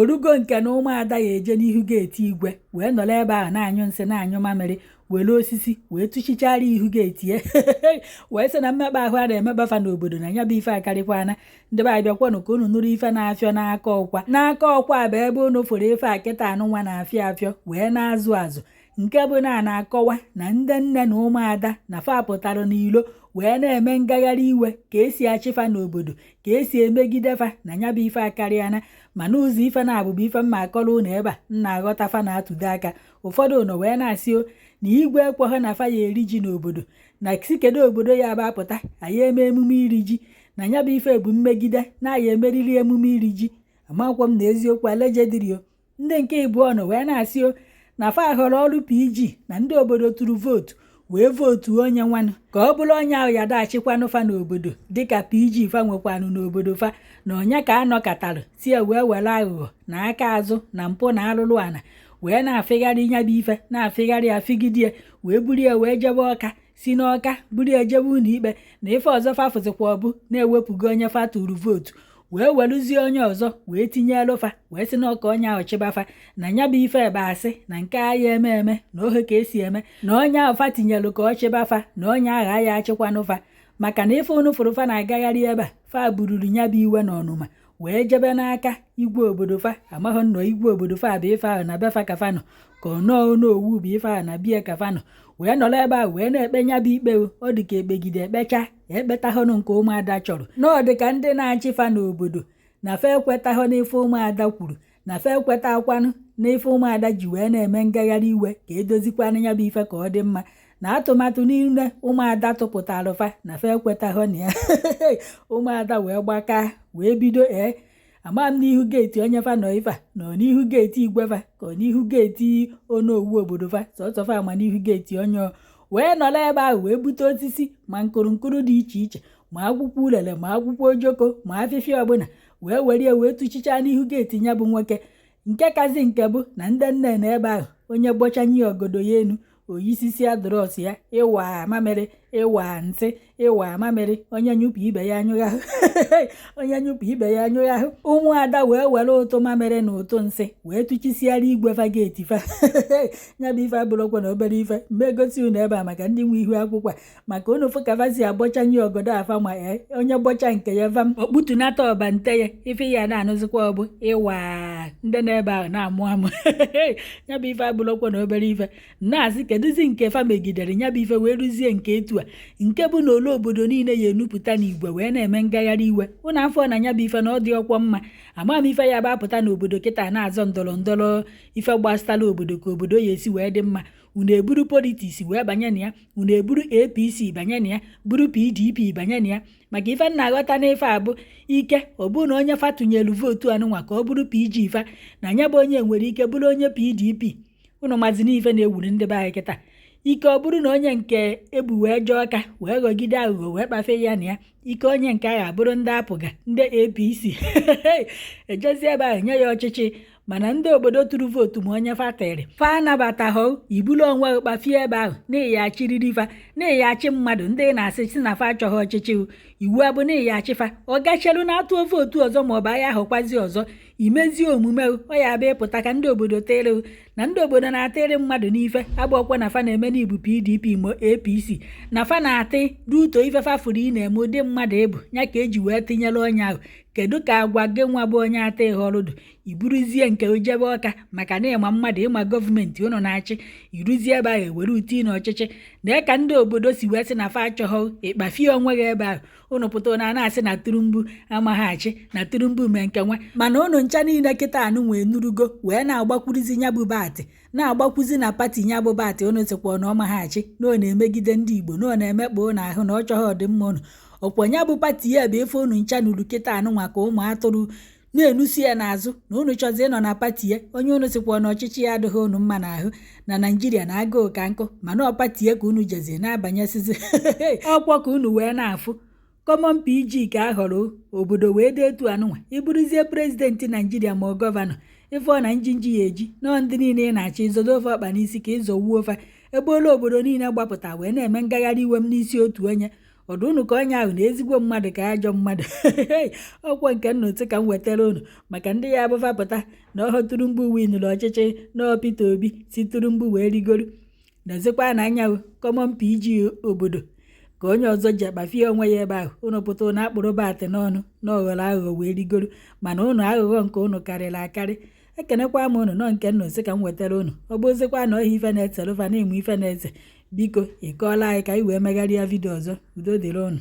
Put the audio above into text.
orugo nke na ụmụada ya eje n'ihu geeti igwe wee nọrọ ebe ahụ na-anyụ nsị na-anyụ mamịrị were osisi wee tụchichara ihu geeti ya wee sị na mmekpa ahụ a na-emekpafa n'obodo na nya bụ ife akarịkwana. ndị be anyị bịakwanụ ka unu nụrụ ife na-afịọ n'aka ọkwa. n'aka ọkwa bụ ebe unu fụrụ ife akịta anụnwa na-afịọ afịọ wee na-azụ azụ, nke bụ na-akọwa na ndị nne na ụmụada na fa pụtara n'ilo wee na-eme ngagharị iwe ka esi achịfa n'obodo, ka esi emegide fa na nya bụ ife akarịana. mana ụzọ ife na-abụbụ ife mma akọrọ ụnụ ebe a na-aghọta fa na-atụdo aka. ụfọdụ ụnọ wee na-asị na igwe ekweghị na fa ya eri ji n'obodo, na si kedu obodo ya bụ apụta anyị eme emume iri ji, na nya bụ ife bụ mmegide na ya emeriri emume iri ji. amakwa m na eziokwu alejedirio. ndị nke ịbụọ nọ wee na-asị na fa họrọ ọrụ PG na ndị obodo tụrụ vootu wee vootu onye nwanụ ka ọ bụrụ onye ahụ ya dachịkwanụ fa n'obodo dịka PG fa nwekwanụ n'obodo fa, na onye ka anọkọtara si wee were aghụghọ na aka azụ na mpụ na arụrụ ana wee na-afịgharị nya bụ ife na-afịgharị afịgidie wee buru ya wee jebe Ọka, si n'Ọka buru ya jebe ụlọ ikpe na ife ọzọ fa fụzikwa ọbụ na-ewepụgo onye fa tụrụ vootu wee weluzie onye ọzọ wee tinye elufa wee si n'ọka onye ahụ chịbafa na nya bụ ife ebe asị na nke agha eme na ohe ka esi eme na onye ahụ fa tinyelu ka ọ chịbafa na onye ahụ agha achịkwanụfa. maka na ife unu fụrụ fa na-agagharị ebe a fa bururu nya bụ iwe na ọnụma wee jebe n'aka igwe obodo fa. amaghị nnọọ igwe obodo fa bụ ife ahụ na befa kafanọ ka ọnọọ n'owu bụ ife ahụ na bie kafanọ wee nọrọ ebe ahụ wee na-ekpe nya bụ ikpe. ọ dị ka ekpegide ekpecha ekpetahụnụ nke ụmụada chọrọ, na ọ dị ka ndị na-achịfa n'obodo na fa ekwetahụ n'ife ụmụada kwuru, na fa ekweta akwanụ n'ife ụmụada ji wee na-eme ngagharị iwe ka edozikwanụ nya bụ ife ka ọ dị mma, na atụmatụ niile ụmụada tụpụtara fa na fa ekwetahụ na ya. ụmụada wee gbaka wee bido ama m n'ihu geeti onye fa nọ ife nọ n'ihu geeti igwe fa ka ọ n'ihu geeti onowu obodo fa sọsọ fa ma n'ihu geeti onye wee nọrọ ebe ahụ wee bute osisi ma nkụrụ dị iche iche ma akwụkwọ ulele ma akwụkwọ ojoko ma afịfịa ọbụla wee were wee tụchicha n'ihu geeti nya bụ nwoke. nke kazi nke bụ na ndị nne na ebe ahụ onye gbọchanye ogodo ya enu oyisisi adrọs ya ịwa mamịrị ịwa nsị ịwa mamịrị onye nyụpụ ibe ya anyụghị ahụ onye nyụpụ ibe ya anyụghị ahụ. ụmụada wee were ụtụ mamịrị na ụtụ nsị wee tụchisiara igwe fa geeti fa. nya bụ ife abụrụkwa na obere ife mgbe egosi unu ebe a maka ndị nwe ihu akwụkwọ maka unu fụ ka fa si agbọchanye ogodo afa ma onye gbọcha nke ya vam okputunata ọba nte ya ife ya na-anụzikwa ọbụ ịwa ndị na-ebe ahụ na-amụ amụ. nya bụ ife abụrụkwa na obere ife na-asị kedụzi nke fa megidere nya bụ ife wee rụzie nke etu a, nke bụ na ole obodo niile ya enupụta n'igwe wee na-eme ngagharị iwe. ụnụ afọ na nya bụ ife na ọ dị ọkwọ mma. ama m ife ya bụ apụta n'obodo kịta na-azọ ndọrọ ndọrọ ife gbasatara obodo ka obodo ya esi wee dị mma. unu eburu politiks wee banye na ya, unu eburu APC banye na ya, buru PDP banye na ya. maka ife na-aghọta n'ife abụ ike ọ bụ na onye fa tụnyelu vootu anụnwa ka ọ bụrụ PG fa na nya bụ onye nwere ike bụrụ onye PDP. ụnụ mazi n'ife na-ewuru ndị be anyị kịta ike ọ bụrụ na onye nke ebu wee jee Ọka wee ghọgide aghụghọ wee kpafe ya na ya, ike onye nke agha abụrụ ndị apụga ndị APC ejezi ebe ahụ nye ya ọchịchị. mana ndị obodo tụrụ vootu ma onye fa tere fa anabataghị ibulu onwe kpafie ebe ahụ n'ihi ya chiriri fa n'ihi ya achị mmadụ ndị na-asị si na fa achọghị ọchịchị iwu abụ n'ihi ya achịfa ọ gachelu na-atụ vootu ọzọ maọbụ anyị ahụkwazi ọzọ imezie omume ọ ya bụ ịpụta ka ndị obodo tere na ndị obodo na-atịrị mmadụ n'ife agbakwa na fa na-eme n'ibu PDP ma APC na fa na-atị ruto ife fafuru ị na-eme ụdị mmadụ ịbụ ya ka eji wee tinyere onye ahụ. kedu ka agwa gị nwa bụ onye ata ihe ọrụdụ iburuzie nke ojebe Ọka maka na ịma mmadụ ịma gọọmenti ụnụ na-achị iruzie ebe ahụ ewere uti na ọchịchị na ka ndị obodo si wee sị na fa achọghị ịkpafie onwe gị ebe ahụ. ụnụ pụta na na-asị na Tinubu amaghị achị na Tinubu mee nke nwa, mana ụnụ ncha niile kịta anụ nwee nurugo wee na-agbakwurizi nya bụ batị na-agbakwuzi na pati nya bụ batị ụnụ sikwa na ọmaghị achị na ọ na-emegide ndị Igbo na ọ na-emekpa ụnụ ahụ na ọ chọghị ọdịmma ụnụ. ọkwanya bụ pati ya bụ efe ụnụ ncha nuru kịta anụ nwa ka ụmụ atụrụ na-enusi ya n'azụ na ụnụ chọzie nọ na pati ya onye ụnụ sikwa na ọchịchị ya adịghị ụnụ mma n'ahụ na Naịjirịa na-aga ụka nkụ mana ọ pati ya ka ụnụ jezie na-abanyesizi ọkwa ka ụnụ wee na-afụ kọmọn PG ka a họrọ obodo wee dị etu anụnwa ịbụrụzie prezidenti Naịjirịa ma ọ gọvanọ ife ọ na njinji ya eji nọọ ndị niile na-achọ izodo ofe ọkpa n'isi ka ịzọwuo ofe ebe olu obodo niile gbapụta wee na-eme ngagharị iwe m n'isi otu onye. ọdụ unu ka onye ahụ na ezigbo mmadụ ka ajọ mmadụ ọkwa nke nnụtụ ka m wetara unu maka ndị ya abụfapụta na ọhọ Tinubu winụrụ ọchịchị na Peter Obi si Tinubu wee rigoro nazikwa na anyanwụ kọmọn PG obodo ka onye ọzọ ji akpafie onwe ya ebe ahụ unu pụta ụnụ akpụrụ batị n'ọnụ na ọghọrọ aghụghọ wee rigoro mana unu aghụghọ nke unu karịrị akarị ekenekwa m unu nọ nke nnụsị ka m wetara unu ọ bụzikwa na ọhịa ife na-etelụva na-emu ife na-eze biko ịkọọla anyị ka anyị wee megharịa vidio ọzọ udo dịrị unu